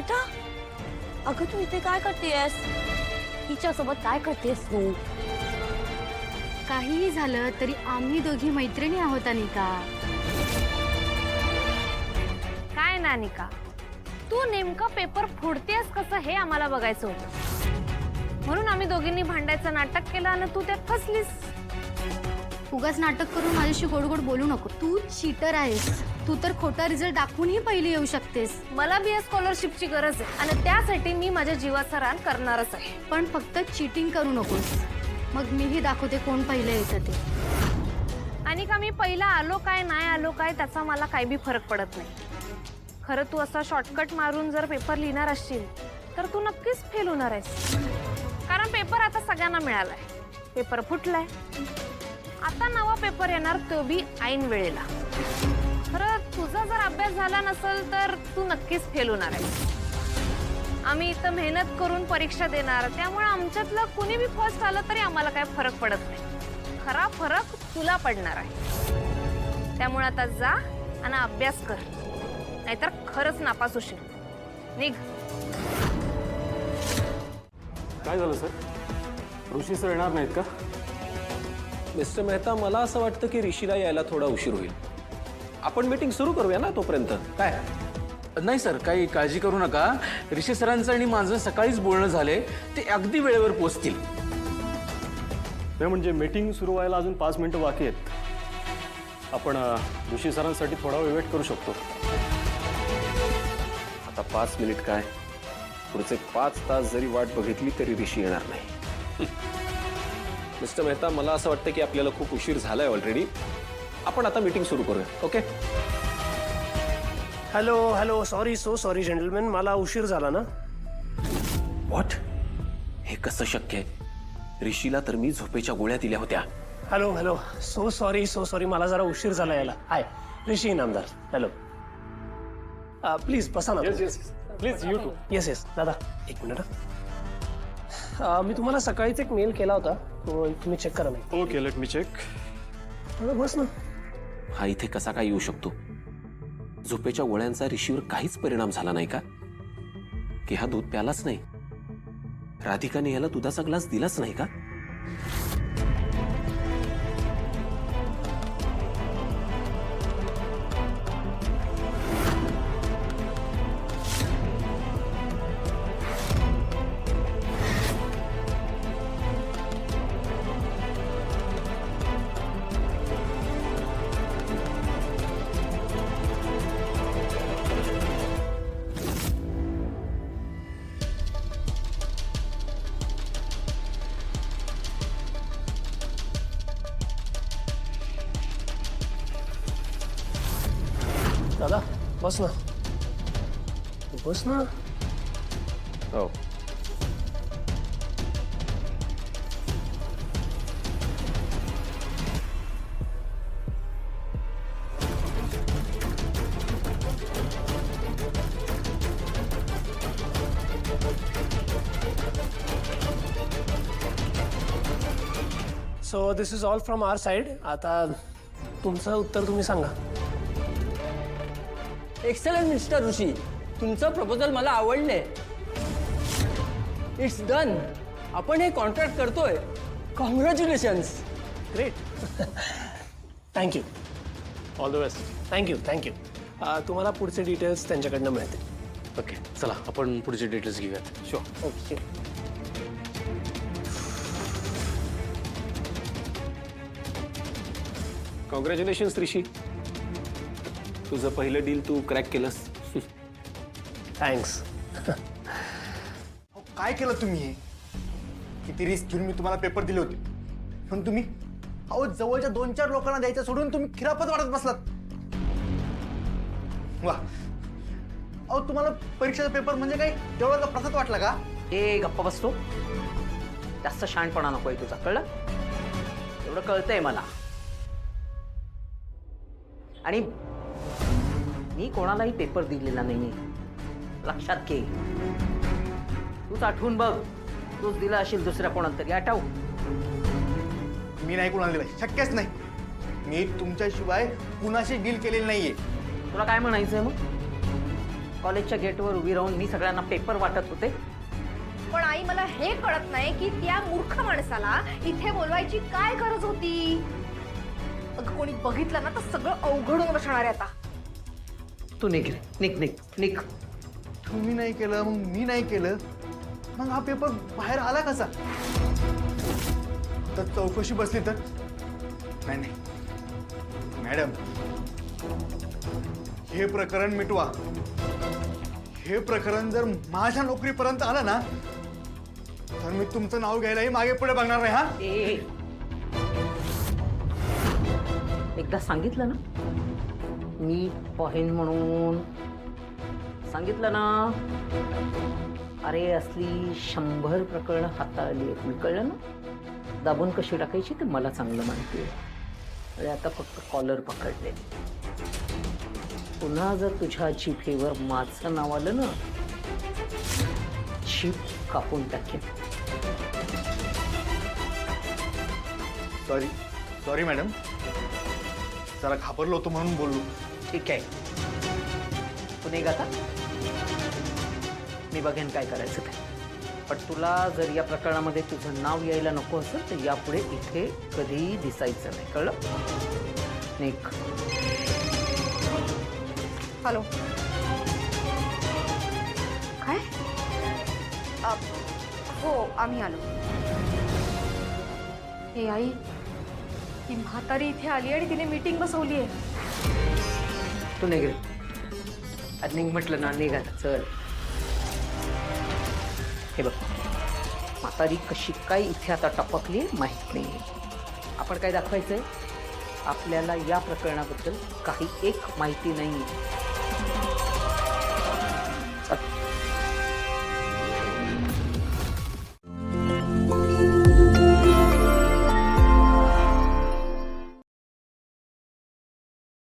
श्वेता, अगं तू इथे काय करतेयस? हिच्यासोबत काय करतेस तू? काहीही झालं तरी आम्ही दोघी मैत्रिणी आहोत अनिका. काय ना अनिका, तू नेमका पेपर फोडतेस कसं हे आम्हाला बघायचं होतं. म्हणून आम्ही दोघींनी भांडायचं नाटक केलं आणि तू त्यात फसलीस. उगाच नाटक करून माझ्याशी गोड गोड बोलू नको. तू चीटर आहेस. तू तर खोटा रिझल्ट दाखवूनही पहिली येऊ शकतेस. मला बी या स्कॉलरशिपची गरज आहे आणि त्यासाठी मी माझ्या जीवाचा रान करणारच आहे. पण फक्त चीटिंग करू नकोस. मग मीही दाखवते कोण पहिलं येतं ते. अनिका, मी पहिला आलो काय नाही आलो काय त्याचा मला काही बी फरक पडत नाही. खरं तू असा शॉर्टकट मारून जर पेपर लिहिणार असशील तर तू नक्कीच फेल होणार आहेस. कारण पेपर आता सगळ्यांना मिळालाय. पेपर फुटलाय. आता नवा पेपर येणार, तो बी ऐन वेळेला. खरं तुझा जर अभ्यास झाला नसेल तर तू नक्कीच फेल होणार आहेस. आम्ही इथं मेहनत करून परीक्षा देणार, त्यामुळे आमच्यातलं कुणी बी फर्स्ट आलं तरी आम्हाला काय फरक पडत नाही. खरा फरक तुला पडणार आहे. त्यामुळे आता जा आणि अभ्यास कर, नाहीतर खरंच नापास होशील. निघ. काय झालं सर? ऋषी सर येणार नाहीत का? मिस्टर मेहता, मला असं वाटतं की ऋषीला यायला थोडा उशीर होईल. आपण मीटिंग सुरू करूया ना तोपर्यंत. काय? नाही सर, काही काळजी करू नका. ऋषी सरांचं आणि माझं सकाळीच बोलणं झालंय. ते अगदी वेळेवर पोहोचतील. नाही म्हणजे मीटिंग सुरू व्हायला अजून 5 मिनिटं बाकी आहेत. आपण ऋषी सरांसाठी थोडा वेळ वेट करू शकतो. आता 5 मिनिट काय, पुढचे 5 तास जरी वाट बघितली तरी ऋषी येणार नाही. मिस्टर मेहता, मला असं वाटतं की आपल्याला खूप उशीर झालाय ऑलरेडी. आपण आता मीटिंग सुरू करूया. Okay? Hello hello, sorry, so sorry gentleman, मला उशीर झाला ना. व्हॉट? हे कसं शक्य आहे? ऋषीला तर मी झोपेच्या गोळ्या दिल्या होत्या. हॅलो हॅलो, सो सॉरी, मला जरा उशीर झाला यायला. हाय, ऋषी इनामदार. हॅलो, प्लीज बसा ना. Please you to. येस दादा, एक मिनिट. मी तुम्हाला सकाळीच एक मेल केला होता, तो तुम्ही चेक करा. नाही ओके, लेट मी चेक. बस ना. हा इथे कसा काय येऊ शकतो? झोपेच्या गोळ्यांचा ऋषीवर काहीच परिणाम झाला नाही का? की हा दूध प्यालाच नाही? राधिकाने याला दुधाचा ग्लास दिलाच नाही का? दादा बस ना, बस ना. हो. So this is all from our side. आता तुमचं उत्तर तुम्ही सांगा. एक्सलंट मिस्टर ऋषी, तुमचं प्रपोजल मला आवडले. It's done. आपण हे कॉन्ट्रॅक्ट करतोय. Congratulations. Great. Thank you. All the best. Thank you. तुम्हाला पुढचे डिटेल्स त्यांच्याकडनं मिळतील. ओके, चला आपण पुढचे डिटेल्स घेऊयात. शुअर. ओके. कॉंग्रॅच्युलेशन्स ऋषी, तुझं पहिलं डील तू क्रॅक केलंस. थँक्स. काय केलं तुम्ही? किती रिस्क घेऊन मी तुम्हाला पेपर दिले होते, पण तुम्ही जवळच्या 2-4 लोकांना द्यायचं सोडून तुम्ही खिरापत वाढत बसलात. वा. तुम्हाला परीक्षेचा पेपर म्हणजे काय तेवढा प्रसाद वाटला का? ए गप्पा बसतो. जास्त शहाणपणा नकोय तुझा, कळलं? एवढं कळतंय मला. आणि मी कोणालाही पेपर दिलेला नाही, लक्षात घे. तूच आठवून बघ, तूच दिला असेल दुसऱ्या कोणाला तरी. आठव. मी नाही कोणाला दिलाय, शक्यच नाही. मी तुमच्याशिवाय कुणाशी डील केलेली नाहीये. तुला काय म्हणायचंय मग? कॉलेजच्या गेटवर उभी राहून मी सगळ्यांना पेपर वाटत होते. पण आई मला हे कळत नाही की त्या मूर्ख माणसाला इथे बोलवायची काय गरज होती. अगं कोणी बघितलं ना तर सगळं अवघड होऊन बसणार आहे आता. तू निघ रे, निघ निघ निघ. तुम्ही नाही केलं, मग मी नाही केलं, मग हा पेपर बाहेर आला कसा? तर चौकशी बसली तर नाही नाही मॅडम, हे प्रकरण मिटवा. हे प्रकरण जर माझ्या नोकरीपर्यंत आलं ना तर मी तुमचं नाव घ्यायलाही मागे पुढे बघणार नाही. हा ए, एकदा सांगितलं ना मी पाहीन म्हणून, सांगितलं ना. अरे असली 100 प्रकरणं हाताळली आहेत मी, कळलं ना. दाबून कशी टाकायची ते मला चांगलं माहिती आहे. अरे आता फक्त कॉलर पकडले. पुन्हा जर तुझ्या जिभेवर माझं नाव आलं ना, जीभ कापून टाकेन. सॉरी मॅडम, जरा घाबरलो होतो म्हणून बोललो. ठीक आहे, तू निघ आता. मी बघेन काय करायचं ते. पण तुला जर या प्रकरणामध्ये तुझं नाव यायला नको असेल तर यापुढे इथे कधीही दिसायचं नाही, कळलं. निघ. हॅलो. काय? हो आम्ही आलो. हे आई, ती म्हातारी इथे आली आणि तिने मीटिंग बसवली आहे. तू निघ रे. आज निघ म्हटलं ना, निघ आता, चल. हे बघ, म्हातारी कशी काय इथे आता टपकली माहित नाही. आपण काय दाखवायचंय? आपल्याला या प्रकरणाबद्दल काही एक माहिती नाही. चल.